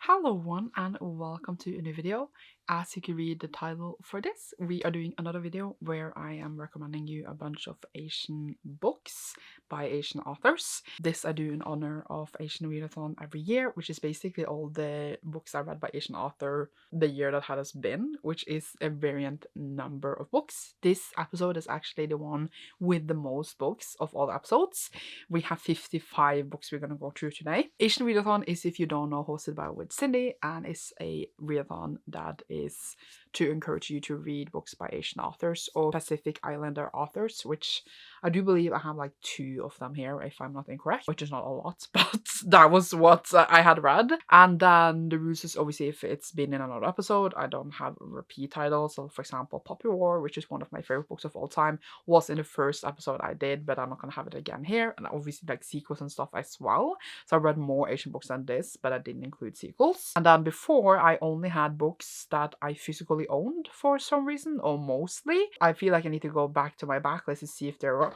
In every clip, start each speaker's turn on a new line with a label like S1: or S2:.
S1: Hello everyone and welcome to a new video. As you can read the title for this, we are doing another video where I am recommending you a bunch of Asian books by Asian authors. This I do in honor of Asian Readathon every year, which is basically all the books I read by Asian author the year that has been, which is a variant number of books. This episode is actually the one with the most books of all the episodes. We have 55 books we're going to go through today. Asian Readathon is, if you don't know, hosted by Cindy, and it's a readathon that is to encourage you to read books by Asian authors or Pacific Islander authors, which I do believe I have like 2 of them here, if I'm not incorrect, which is not a lot, but that was what I had read. And then the rules is obviously if it's been in another episode, I don't have repeat titles. So for example, Poppy War, which is one of my favorite books of all time, was in the first episode I did, but I'm not gonna have it again here. And obviously like sequels and stuff as well. So I read more Asian books than this, but I didn't include sequels. And then before, I only had books that I physically owned for some reason, or mostly. I feel like I need to go back to my backlist to see if there were...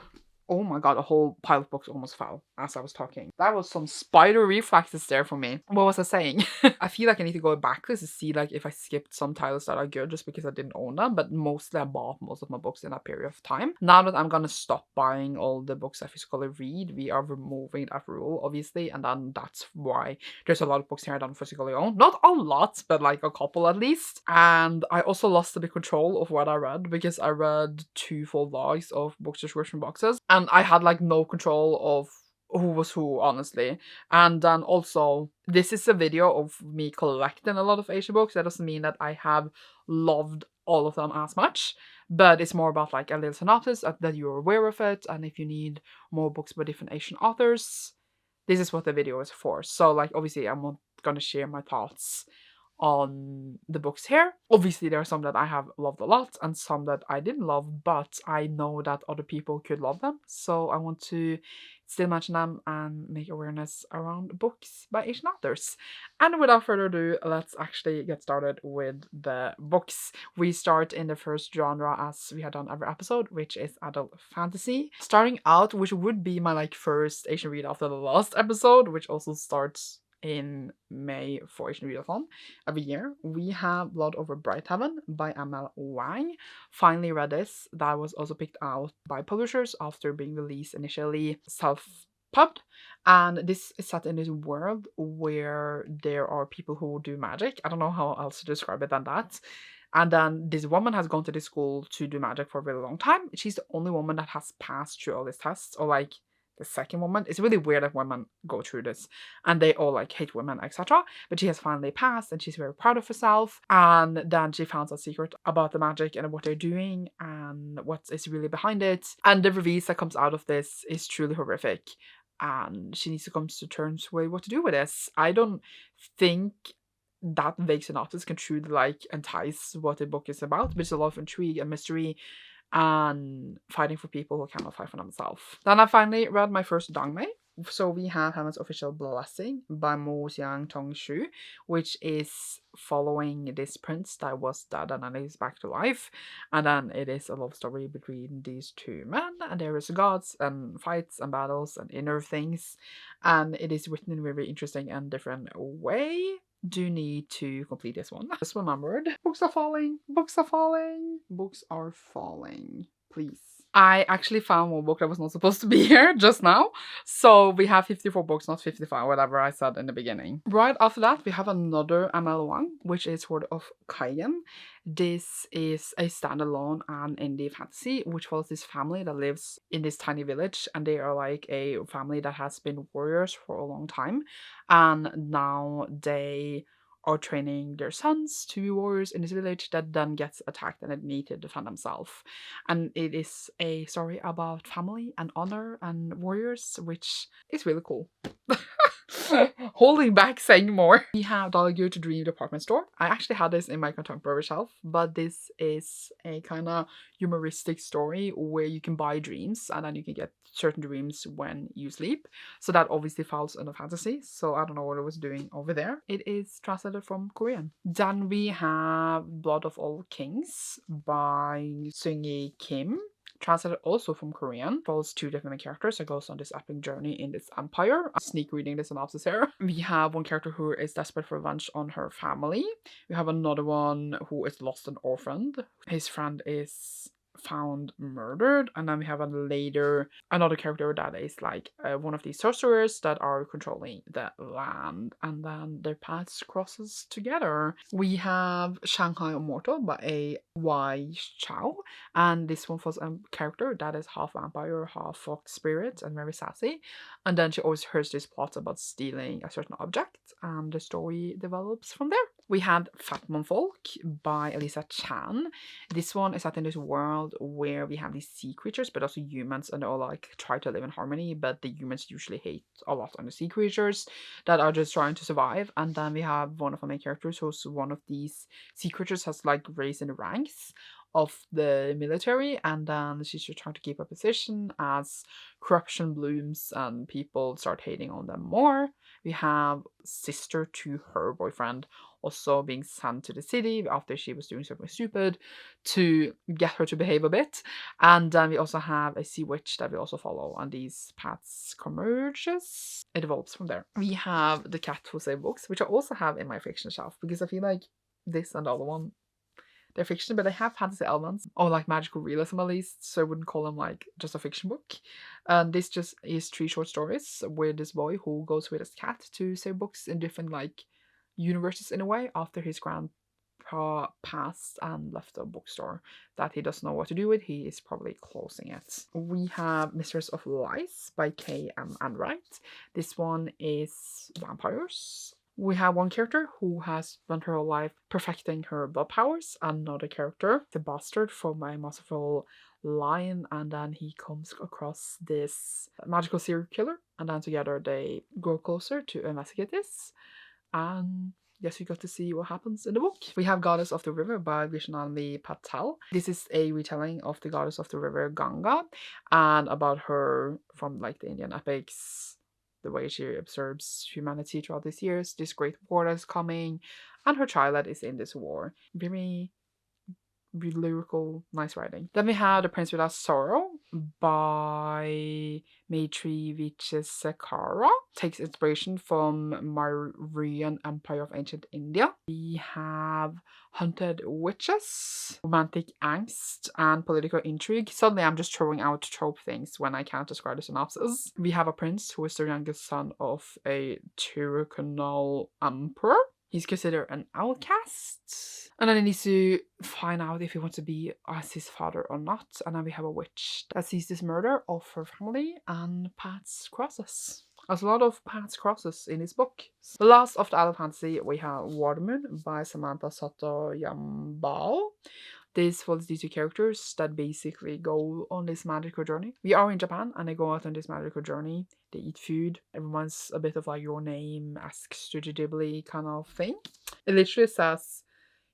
S1: Oh my god, a whole pile of books almost fell as I was talking. That was some spider reflexes there for me. What was I saying? I feel like I need to go back to see like if I skipped some titles that are good just because I didn't own them, but mostly I bought most of my books in that period of time. Now that I'm gonna stop buying all the books I physically read, we are removing that rule, obviously, and then that's why there's a lot of books here I don't physically own. Not a lot, but like a couple at least. And I also lost a bit control of what I read because I read 2 full logs of book subscription boxes. And I had like no control of who was who, honestly. And then also, this is a video of me collecting a lot of Asian books. That doesn't mean that I have loved all of them as much, but it's more about like a little synopsis that you're aware of it. And if you need more books by different Asian authors, this is what the video is for. So like obviously I'm not gonna share my thoughts on the books here. Obviously there are some that I have loved a lot and some that I didn't love, but I know that other people could love them, so I want to still mention them and make awareness around books by Asian authors. And without further ado, let's actually get started with the books. We start in the first genre as we had done every episode, which is adult fantasy. Starting out, which would be my like first Asian read after the last episode, which also starts in May for Asian Readathon every year, we have Blood Over Bright Heaven by ML Wang. Finally read this. That was also picked out by publishers after being released initially self-pubbed, and this is set in this world where there are people who do magic. I don't know how else to describe it than that. And then this woman has gone to this school to do magic for a really long time. She's the only woman that has passed through all these tests, or like the second woman. It's really weird that women go through this and they all like hate women, etc. But she has finally passed and she's very proud of herself. And then she finds a secret about the magic and what they're doing and what is really behind it. And the reveals that comes out of this is truly horrific. And she needs to come to terms with what to do with this. I don't think that vague synopsis can truly like entice what the book is about, but it's a lot of intrigue and mystery and fighting for people who cannot fight for themselves. Then I finally read my first dangmei. So we have Heaven's Official Blessing by Mo Xiang Tong Shu, which is following this prince that was dead and then is back to life. And then it is a love story between these 2 men, and there is gods and fights and battles and inner things. And it is written in a very interesting and different way. Do need to complete this one. Just remembered. Books are falling. Books are falling. Books are falling. Please. I actually found one book that was not supposed to be here just now. So we have 54 books, not 55, whatever I said in the beginning. Right after that, we have another ML Wang, which is Sword of Kaigen. This is a standalone and indie fantasy, which follows this family that lives in this tiny village. And they are like a family that has been warriors for a long time. And now they are training their sons to be warriors in this village that then gets attacked and they need to defend themselves. And it is a story about family and honor and warriors, which is really cool. Holding back saying more. We have Dollar to Dream Department Store. I actually had this in my contemporary shelf, but this is a kind of humoristic story where you can buy dreams and then you can get certain dreams when you sleep. So that obviously falls under fantasy. So I don't know what it was doing over there. It is translated from Korean. Then we have Blood of All Kings by Seung-Yi Kim. translated also from Korean. Follows two different main characters that goes on this epic journey in this empire. Sneak reading the synopsis here. We have one character who is desperate for revenge on her family. We have another one who is lost and orphaned. His friend is found murdered, and then we have another character that is like one of these sorcerers that are controlling the land, and then their paths crosses together. We have Shanghai Immortal by a Y Chow, and this one was a character that is half vampire, half fox spirit, and very sassy. And then she always hears these plots about stealing a certain object, and the story develops from there. We had Fat Folk by Elisa Chan. This one is set in this world where we have these sea creatures, but also humans, and they all like try to live in harmony, but the humans usually hate a lot on the sea creatures that are just trying to survive. And then we have one of our main characters who's one of these sea creatures, has like raised in the ranks of the military, and then she's just trying to keep her position as corruption blooms and people start hating on them more. We have sister to her boyfriend also being sent to the city after she was doing something stupid to get her to behave a bit. And then we also have a sea witch that we also follow, and these paths converges. It evolves from there. We have the Cat Who Saved Books, which I also have in my fiction shelf, because I feel like this and the other one, they're fiction, but they have fantasy elements, or like magical realism at least, so I wouldn't call them like just a fiction book. And this just is 3 short stories with this boy who goes with his cat to save books in different like universes in a way after his grandpa passed and left a bookstore that he doesn't know what to do with. He is probably closing it. We have Mistress of Lies by K.M. Enright. This one is vampires. We have one character who has spent her whole life perfecting her blood powers, another character, the bastard from a masterful line, and then he comes across this magical serial killer, and then together they grow closer to investigate this. And yes, you got to see what happens in the book. We have Goddess of the River by Vishnali Patel. This is a retelling of the Goddess of the River Ganga, and about her from like the Indian epics, the way she observes humanity throughout these years, this great war that is coming, and her child that is in this war. Very lyrical, nice writing. Then we have The Prince Without Sorrow by Maitri Vichesakara. Takes inspiration from Mauryan Empire of Ancient India. We have Hunted Witches, romantic angst, and political intrigue. Suddenly I'm just throwing out trope things when I can't describe the synopsis. We have a prince who is the youngest son of a Tirukanal emperor. He's considered an outcast, and then he needs to find out if he wants to be as his father or not. And then we have a witch that sees this murder of her family, and paths crosses. There's a lot of paths crosses in this book. The last of the adult fantasy, we have Watermoon by Samantha Soto Yambao. This follows these 2 characters that basically go on this magical journey. We are in Japan, and they go out on this magical journey. They eat food. Everyone's a bit of like Your Name, Ask Studio Ghibli kind of thing. It literally says,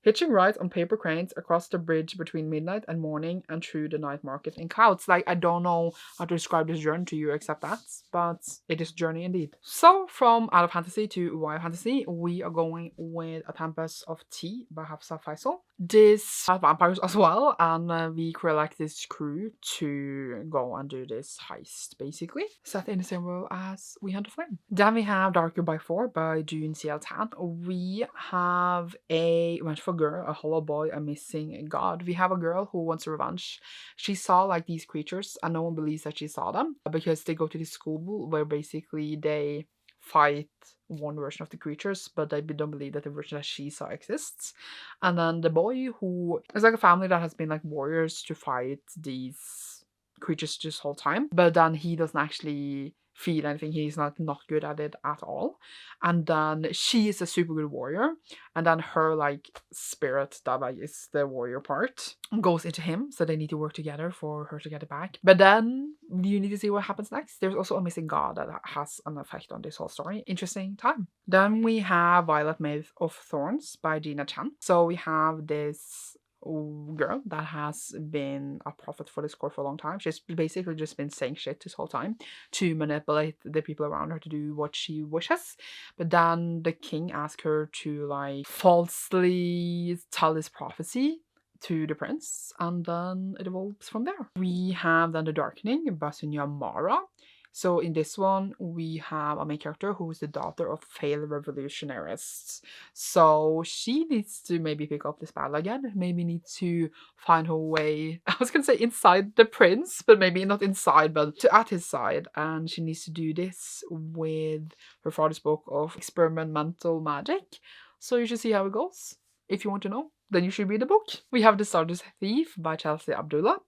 S1: hitching rides on paper cranes across the bridge between midnight and morning and through the night market in clouds. Like, I don't know how to describe this journey to you except that, but it is a journey indeed. So from adult fantasy to YA fantasy, we are going with A Tempest of Tea by Hafsa Faisal. This has vampires as well, and we collect this crew to go and do this heist, basically, set in the same world as We Hunt the Flame. Then we have Darker by 4 by June C.L. Tan. We have a vengeful girl, a hollow boy, a missing god. We have a girl who wants revenge. She saw like these creatures, and no one believes that she saw them because they go to this school where basically they fight one version of the creatures, but they don't believe that the version that she saw exists. And then the boy, who is like a family that has been like warriors to fight these creatures this whole time, but then he doesn't actually feel anything. He's not good at it at all. And then she is a super good warrior, and then her like spirit that like is the warrior part goes into him, so they need to work together for her to get it back. But then you need to see what happens next. There's also a missing god that has an effect on this whole story. Interesting time. Then we have Violet Maid of Thorns by Gina Chan. So we have this girl that has been a prophet for this court for a long time. She's basically just been saying shit this whole time to manipulate the people around her to do what she wishes. But then the king asked her to like falsely tell this prophecy to the prince, and then it evolves from there. We have then The Darkening by Sunya Mara. So in this one, we have a main character who is the daughter of failed revolutionists. So she needs to maybe pick up this battle again, maybe need to find her way, I was gonna say inside the prince, but maybe not inside, but at his side. And she needs to do this with her father's book of experimental magic. So you should see how it goes. If you want to know, then you should read the book. We have The Stardust Thief by Chelsea Abdullah.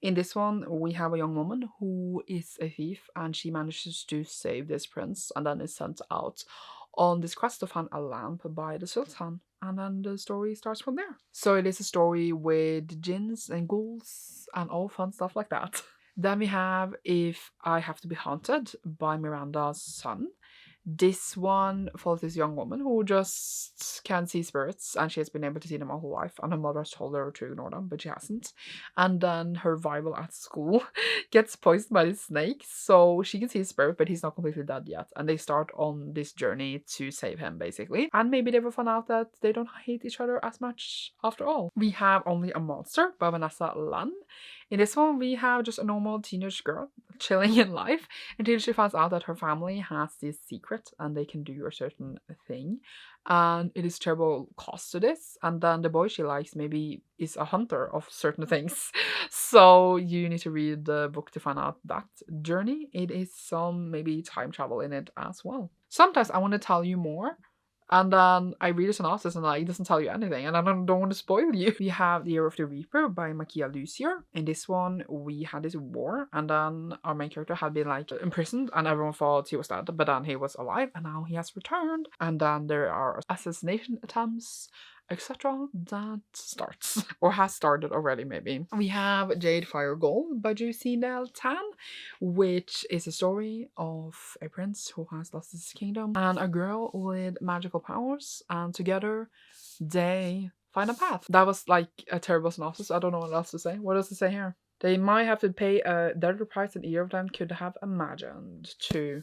S1: In this one, we have a young woman who is a thief, and she manages to save this prince and then is sent out on this quest to find a lamp by the sultan. And then the story starts from there. So it is a story with jinns and ghouls and all fun stuff like that. Then we have If I Have to Be Haunted by Miranda's Son. This one follows this young woman who just can see spirits, and she has been able to see them all her life, and her mother has told her to ignore them, but she hasn't. And then her rival at school gets poisoned by this snake, so she can see his spirit, but he's not completely dead yet. And they start on this journey to save him, basically. And maybe they will find out that they don't hate each other as much after all. We have Only a Monster by Vanessa Lan. In this one, we have just a normal teenage girl chilling in life until she finds out that her family has this secret and they can do a certain thing. And it is terrible cost to this. And then the boy she likes maybe is a hunter of certain things. So you need to read the book to find out that journey. It is some maybe time travel in it as well. Sometimes I want to tell you more, and then I read a synopsis and like, it doesn't tell you anything, and I don't want to spoil you. We have The Year of the Reaper by Makia Lucier. In this one, we had this war, and then our main character had been like imprisoned, and everyone thought he was dead, but then he was alive, and now he has returned. And then there are assassination attempts, etc. that starts, or has started already maybe. We have Jade Fire Gold by Juicy Nell Tan, which is a story of a prince who has lost his kingdom and a girl with magical powers, and together they find a path. That was like a terrible synopsis. I don't know what else to say. What does it say here? They might have to pay a dearer price than either of them could have imagined to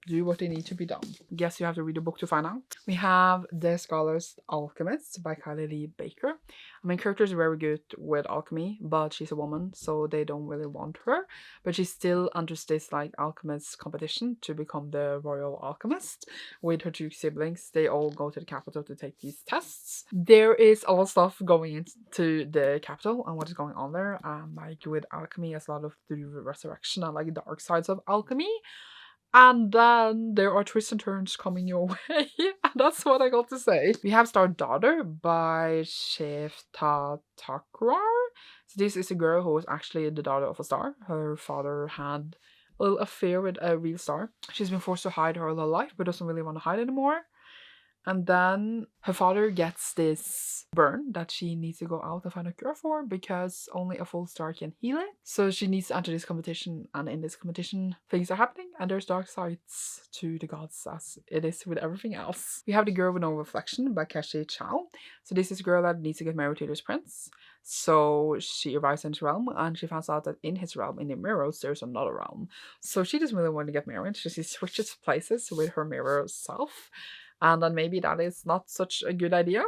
S1: do what they need to be done. Guess you have to read the book to find out. We have The Scholar's Alchemist by Kylie Lee Baker. I mean, character is very good with alchemy, but she's a woman, so they don't really want her. But she still enters this like alchemist competition to become the royal alchemist with her two siblings. They all go to the capital to take these tests. There is a lot of stuff going into the capital and what is going on there. Like with alchemy, there's a lot of the resurrection and like dark sides of alchemy. And then there are twists and turns coming your way. And that's what I got to say. We have Star Daughter by Shefta Takrar. So this is a girl who is actually the daughter of a star. Her father had a little affair with a real star. She's been forced to hide her whole life, but doesn't really want to hide anymore. And then her father gets this burn that she needs to go out and find a cure for because only a full star can heal it. So she needs to enter this competition, and in this competition things are happening and there's dark sides to the gods as it is with everything else. We have The Girl with No Reflection by Kashi Chow. So this is a girl that needs to get married to this prince. So she arrives in his realm and she finds out that in his realm, in the mirrors, there's another realm. So she doesn't really want to get married. She switches places with her mirror self. And then maybe that is not such a good idea.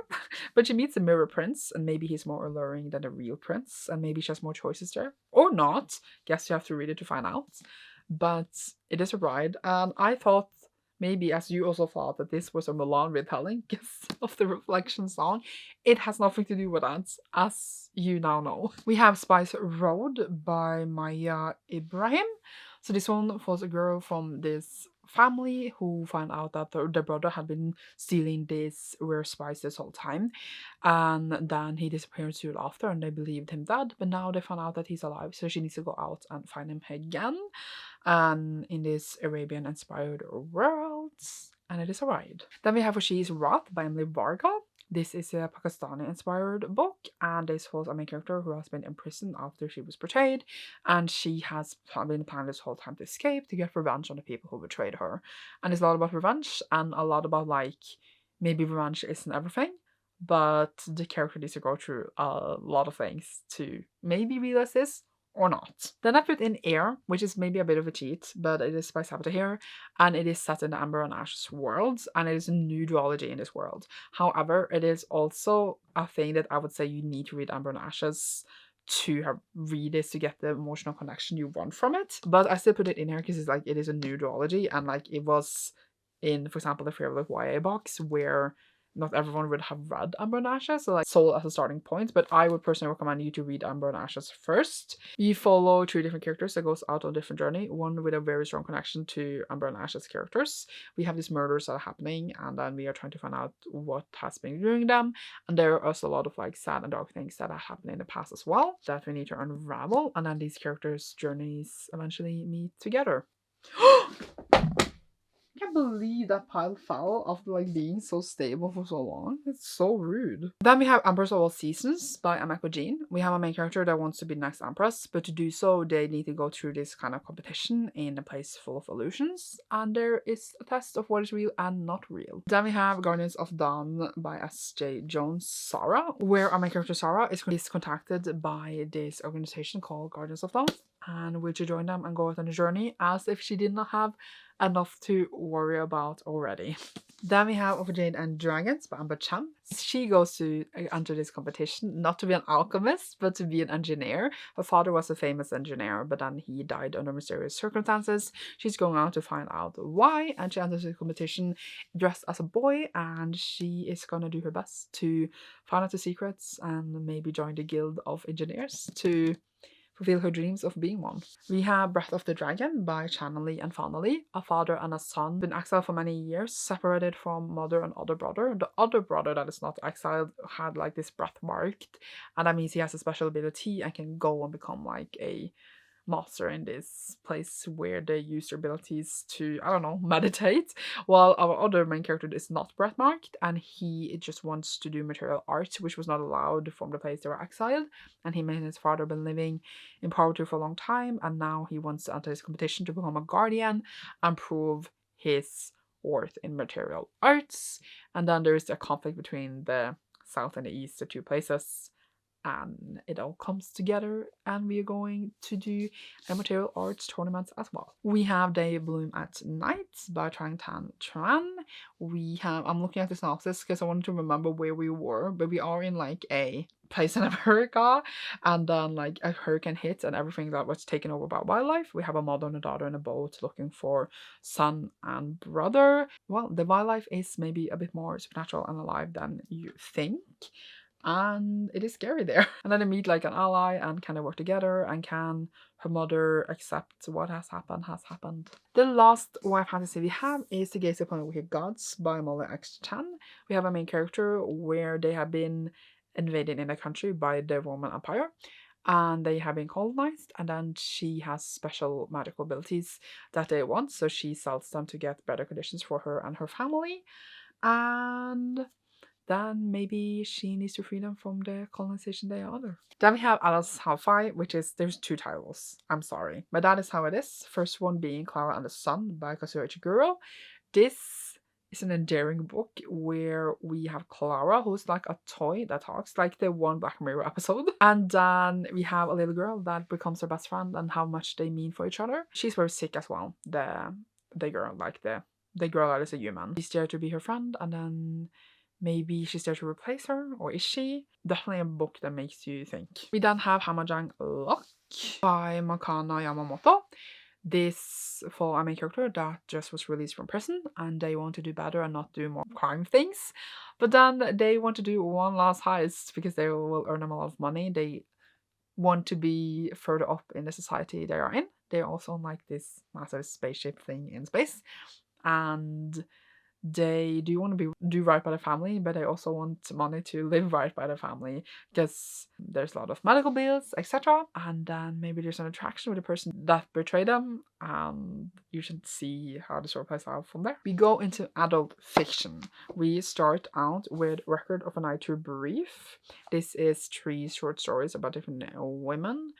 S1: But she meets a mirror prince, and maybe he's more alluring than a real prince, and maybe she has more choices there. Or not. Guess you have to read it to find out. But it is a ride, and I thought, maybe as you also thought, that this was a Mulan retelling because of the reflection song. It has nothing to do with that, as you now know. We have Spice Road by Maya Ibrahim. So this one follows a girl from this family who find out that their brother had been stealing this rare spice this whole time, and then he disappeared soon after, and they believed him dead, but now they found out that he's alive, so she needs to go out and find him again, and in this Arabian inspired world, and it is a ride. Then we have She's Wrath by Emily Varga. This is a Pakistani-inspired book, and this follows a main character who has been imprisoned after she was betrayed, and she has been planning this whole time to escape to get revenge on the people who betrayed her. And it's a lot about revenge, and a lot about, like, maybe revenge isn't everything, but the character needs to go through a lot of things to maybe realize this, or not. Then I put in Air, which is maybe a bit of a cheat, but it is by Saboteur, and it is set in the Amber and Ash's world, and it is a new duology in this world. However, it is also a thing that I would say you need to read Amber and Ashes to read this to get the emotional connection you want from it. But I still put it in here because it's like it is a new duology, and like it was in, for example, the favorite YA box where not everyone would have read Amber and Ashes, so like Soul as a starting point, but I would personally recommend you to read Amber and Ashes first. You follow 3 different characters that goes out on a different journey, one with a very strong connection to Amber and Ashes characters. We have these murders that are happening, and then we are trying to find out what has been doing them, and there are also a lot of like sad and dark things that have happened in the past as well that we need to unravel, and then these characters' journeys eventually meet together. I can't believe that pile fell after like being so stable for so long. It's so rude. Then we have Empress of All Seasons by Ameko Jean. We have a main character that wants to be the next Empress, but to do so they need to go through this kind of competition in a place full of illusions, and there is a test of what is real and not real. Then we have Guardians of Dawn by S.J. Jones Sarah, where our main character Sarah is contacted by this organization called Guardians of Dawn, and will to join them and go out on a journey as if she did not have enough to worry about already. Then we have Of Jade and Dragons by Amber Cham. She goes to enter this competition not to be an alchemist but to be an engineer. Her father was a famous engineer, but then he died under mysterious circumstances. She's going out to find out why, and she enters the competition dressed as a boy, and she is gonna do her best to find out the secrets and maybe join the guild of engineers to fulfill her dreams of being one. We have Breath of the Dragon by Channelie and Fannelie. A father and a son been exiled for many years, separated from mother and other brother. The other brother that is not exiled had like this breath marked, and that means he has a special ability and can go and become like a master in this place where they use their abilities to, I don't know, meditate, while our other main character is not breath marked, and he just wants to do material art, which was not allowed from the place they were exiled, and him and his father have been living in poverty for a long time, and now he wants to enter this competition to become a guardian and prove his worth in material arts. And then there is a conflict between the south and the east, the 2 places, and it all comes together, and we are going to do a material arts tournament as well. We have They Bloom at Night by Trang Tan Tran. We have, I'm looking at the synopsis because I wanted to remember where we were, but we are in like a place in America, and then like a hurricane hit and everything that was taken over by wildlife. We have a mother and a daughter in a boat looking for son and brother. Well, the wildlife is maybe a bit more supernatural and alive than you think, and it is scary there. And then they meet like an ally, and can they work together, and can her mother accept what has happened. The last YA fantasy we have is The Gaze Upon the Wicked Gods by Molly X. Chan. We have a main character where they have been invaded in a country by the Roman Empire, and they have been colonized, and then she has special magical abilities that they want, so she sells them to get better conditions for her and her family, and then maybe she needs to free them from the colonization they are under. Then we have Alice Sci-Fi, which is, there's 2 titles. I'm sorry, but that is how it is. First one being Clara and the Sun by Kazuo Ichiguro. This is an endearing book where we have Clara, who's like a toy that talks, like the one Black Mirror episode. And then we have a little girl that becomes her best friend, and how much they mean for each other. She's very sick as well, the girl, like the girl that is a human. She's there to be her friend, and then maybe she's there to replace her, or is she? Definitely a book that makes you think. We then have Hamajang Lock by Makana Yamamoto. This follows a main character that just was released from prison, and they want to do better and not do more crime things. But then they want to do one last heist because they will earn them a lot of money. They want to be further up in the society they are in. They're also on like this massive spaceship thing in space, and they do want to do right by the family, but they also want money to live right by the family because there's a lot of medical bills, etc. And then maybe there's an attraction with the person that betrayed them, and you should see how the story plays out from there. We go into adult fiction. We start out with Record of a Night to Brief. This is 3 short stories about different women.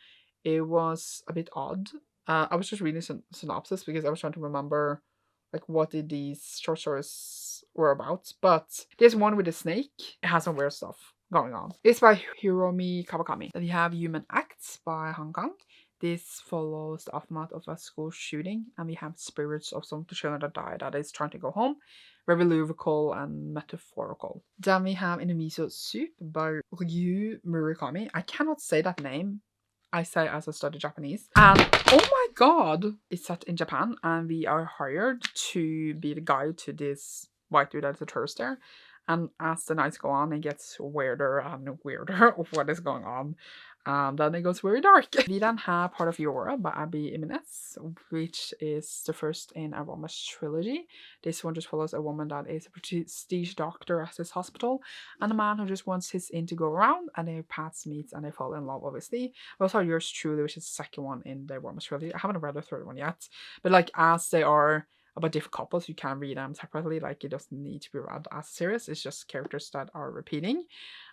S1: It was a bit odd. I was just reading synopsis because I was trying to remember like what did these short stories were about, but there's one with a snake. It has some weird stuff going on. It's by Hiromi Kawakami. Then you have Human Acts by Hong Kong. This follows the aftermath of a school shooting, and we have spirits of some of the children that died that is trying to go home. Very lyrical and metaphorical. Then we have Inamiso Soup by Ryu Murakami. I cannot say that name. I say as I study Japanese. And oh my god! It's set in Japan, and we are hired to be the guide to this white dude that's a tourist there. And as the nights go on, it gets weirder and weirder of what is going on. And then it goes very dark. We then have Part of Yora by Abby Jimenez, which is the first in a romance trilogy. This one just follows a woman that is a prestige doctor at this hospital, and a man who just wants his in to go around, and their paths meet and they fall in love, obviously. We also have Yours Truly, which is the second one in the romance trilogy. I haven't read the third one yet, but like as they are about different couples, you can read them separately. Like it doesn't need to be read as a series. It's just characters that are repeating.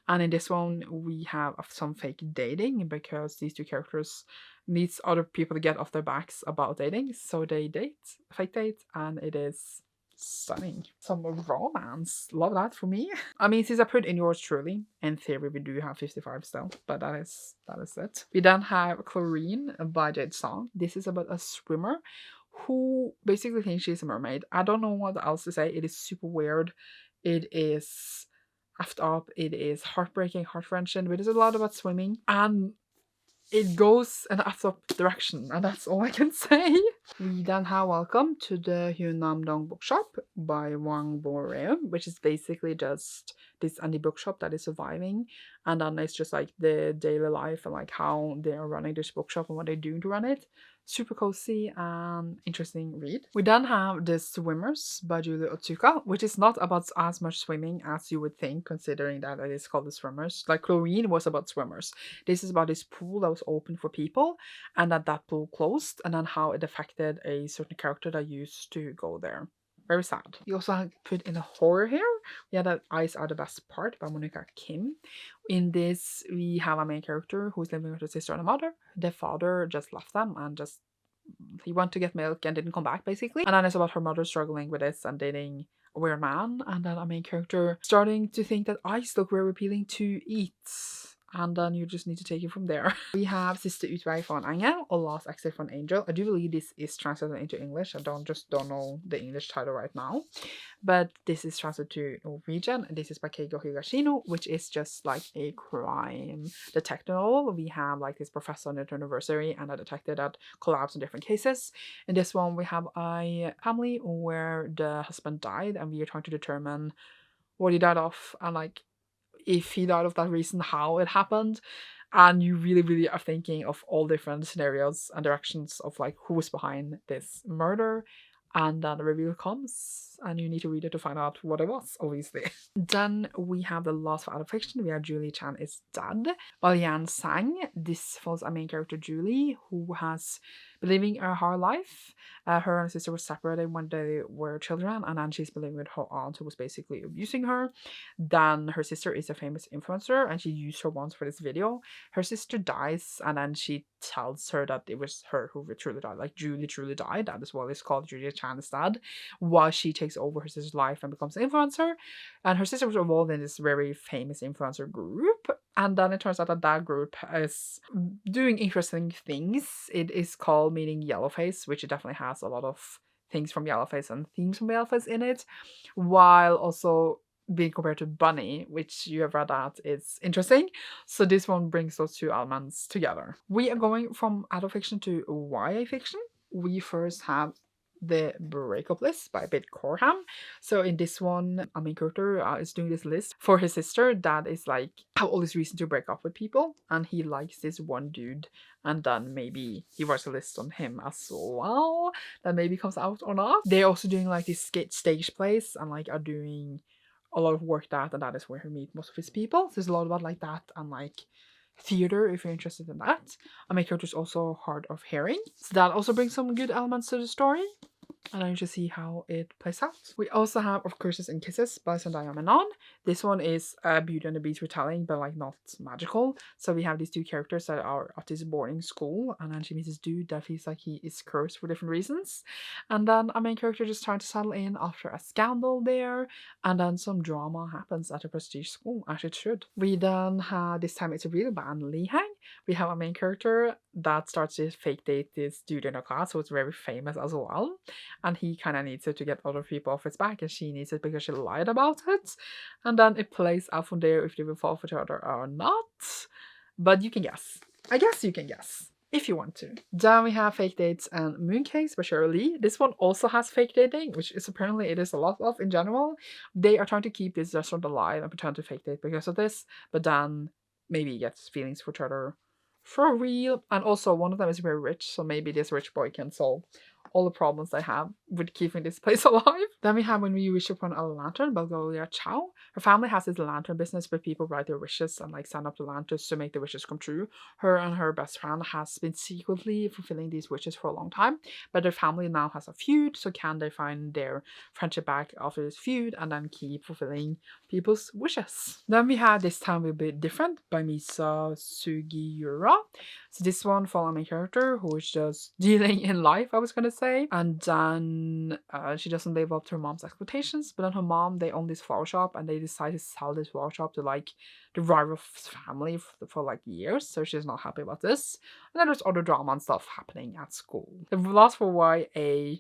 S1: And in this one, we have some fake dating because these two characters needs other people to get off their backs about dating. So they date, fake date, and it is stunning. Some romance. Love that for me. I mean, since I put in Yours Truly, in theory we do have 55 still, but that is it. We then have Chlorine by Jade Song. This is about a swimmer who basically thinks she's a mermaid. I don't know what else to say. It is super weird. It is effed up. It is heartbreaking, heart-wrenching, but there's a lot about swimming, and it goes in an effed up direction, and that's all I can say. We then have Welcome to the Hyunam-dong Bookshop by Wang Boreum, which is basically just this indie bookshop that is surviving, and then it's just like the daily life and like how they are running this bookshop and what they're doing to run it. Super cozy and interesting read. We then have The Swimmers by Julie Otsuka, which is not about as much swimming as you would think, considering that it is called The Swimmers. Like Chlorine was about swimmers. This is about this pool that was open for people, and that pool closed, and then how it affected a certain character that used to go there. Very sad. We also put in a horror here. We had Eyes Are the Best Part by Monica Kim. In this, we have a main character who's living with her sister and a mother. The father just left them and just he went to get milk and didn't come back, basically. And then it's about her mother struggling with this and dating a weird man, and then a main character starting to think that ice look very appealing to eat. And then you just need to take it from there. We have Siste Utvei for an Engel or Last Exit for an Angel. I do believe this is translated into English. I don't know the English title right now. But this is translated to Norwegian. This is by Keigo Higashino, which is just like a crime detective novel. We have like this professor on the anniversary and a detective that collabs on different cases. In this one, we have a family where the husband died, and we are trying to determine what he died of, and like if he died of that reason, how it happened. And you really are thinking of all different scenarios and directions of like who was behind this murder. And then the reveal comes, and you need to read it to find out what it was, obviously. Then we have the last for Adult Fiction. We have Julie Chan is Dead by Yan Sang. This follows a main character, Julie, who has been living a hard life. Her and her sister were separated when they were children, and then she's been living with her aunt who was basically abusing her. Then her sister is a famous influencer, and she used her once for this video. Her sister dies, and then she tells her that it was her who truly died. Like Julie truly died. That is what it's called, Julia Chan is Dead. While she takes over her sister's life and becomes an influencer. And her sister was involved in this very famous influencer group. And then it turns out that that group is doing interesting things. It is called Meeting Yellowface, which it definitely has a lot of things from Yellowface and themes from Yellowface in it, while also being compared to Bunny, which you have read that is interesting. So this one brings those two elements together. We are going from adult fiction to YA fiction. We first have The Breakup List by Bid Corham. So in this one, a main character is doing this list for his sister that is like have all this reason to break up with people, and he likes this one dude, and then maybe he writes a list on him as well that maybe comes out or not. They're also doing like this stage plays and like are doing a lot of work that, and that is where he meets most of his people. So there's a lot about like that and like theater if you're interested in that. A main character is also hard of hearing, so that also brings some good elements to the story. And then you should see how it plays out. We also have Of Curses and Kisses by Zendaya Menon. This one is a Beauty and the Beast retelling, but like not magical. So we have these two characters that are at this boarding school, and then she meets this dude that feels like he is cursed for different reasons. And then a main character just trying to settle in after a scandal there, and then some drama happens at a prestige school, as it should. We then have This Time It's a Real by Anne Lee Hang. We have a main character that starts to fake date this dude in a class, so it's very famous as well. And he kind of needs it to get other people off his back, and she needs it because she lied about it. And then it plays out from there if they will fall for each other or not. But you can guess. I guess you can guess if you want to. Then we have Fake Dates and Mooncakes by Cheryl Lee. This one also has fake dating, which is apparently it is a lot of in general. They are trying to keep this restaurant alive and pretend to fake date because of this, but then maybe gets feelings for each other for real. And also one of them is very rich, so maybe this rich boy can solve all the problems I have with keeping this place alive. Then we have When We Wish Upon a Lantern by Gloria Chow. Her family has this lantern business where people write their wishes and like send up the lanterns to make the wishes come true. Her and her best friend has been secretly fulfilling these wishes for a long time, but their family now has a feud, so can they find their friendship back after this feud and then keep fulfilling people's wishes? Then we have This Time Will Be Different by Misa Sugiura. So this one follows my character who is just dealing in life, I was gonna say, and then she doesn't live up to her mom's expectations. But then her mom, they own this flower shop, and they decide to sell this flower shop to like the rival family for like years. So she's not happy about this. And then there's other drama and stuff happening at school. The last for YA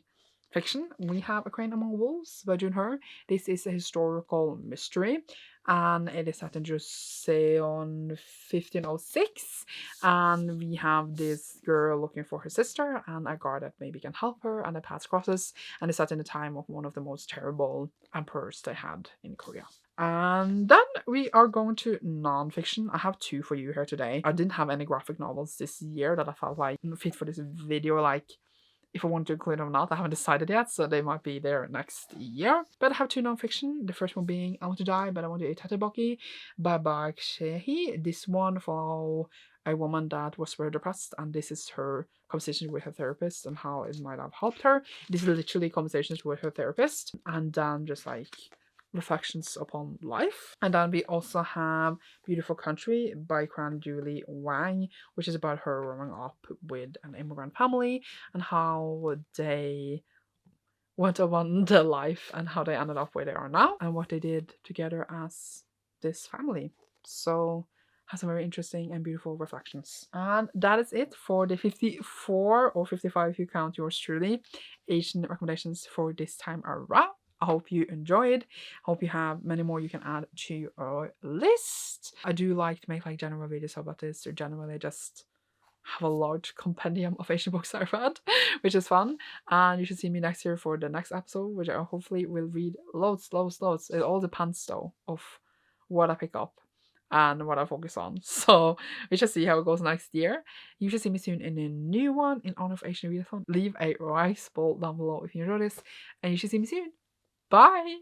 S1: fiction, we have A Crane Among Wolves by June Her. This is a historical mystery, and it is set in Joseon 1506. And we have this girl looking for her sister and a guard that maybe can help her, and the paths crosses, and it's set in the time of one of the most terrible emperors they had in Korea. And then we are going to non-fiction. I have two for you here today. I didn't have any graphic novels this year that I felt like fit for this video, like if I want to include them or not. I haven't decided yet, so they might be there next year. But I have two non-fiction. The first one being I Want to Die, but I Want to Eat Tatebaki by Bak Shehi. This one for a woman that was very depressed, and this is her conversation with her therapist and how it might have helped her. This is literally conversations with her therapist, and then just like reflections upon life. And then we also have Beautiful Country by Kran Julie Wang, which is about her growing up with an immigrant family and how they went upon their life and how they ended up where they are now and what they did together as this family. So has some very interesting and beautiful reflections. And that is it for the 54 or 55 if you count yours truly Asian recommendations for this time around. I hope you enjoyed. Hope you have many more you can add to your list. I do like to make like general videos about this, or generally just have a large compendium of Asian books I've read, which is fun. And you should see me next year for the next episode, which I hopefully will read loads. It all depends though of what I pick up and what I focus on. So we shall see how it goes next year. You should see me soon in a new one in honor of Asian Readathon. Leave a rice bowl down below if you enjoy this, and you should see me soon. Bye!